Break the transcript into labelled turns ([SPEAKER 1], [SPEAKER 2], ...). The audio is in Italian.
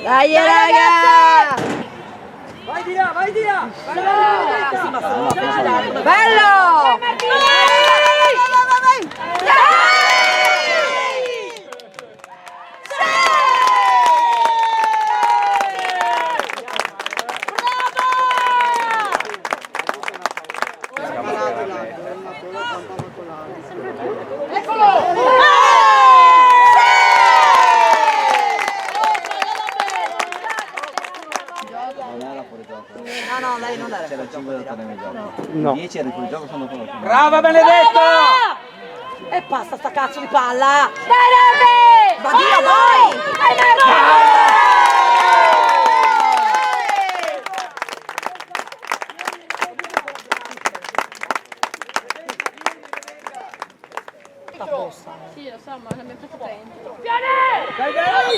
[SPEAKER 1] Dai raga!
[SPEAKER 2] Vai di là, vai di là!
[SPEAKER 1] Bello! No, lei non era.
[SPEAKER 3] C'era 5 da tornare in gioco.
[SPEAKER 4] No.
[SPEAKER 3] 10 era fuori gioco, sono quello.
[SPEAKER 2] Brava Benedetto!
[SPEAKER 1] E passa sta cazzo di palla! Dai Robby! Va via, vai!
[SPEAKER 5] Sì, lo so, ma abbiamo fatto 30.
[SPEAKER 2] Dai, dai!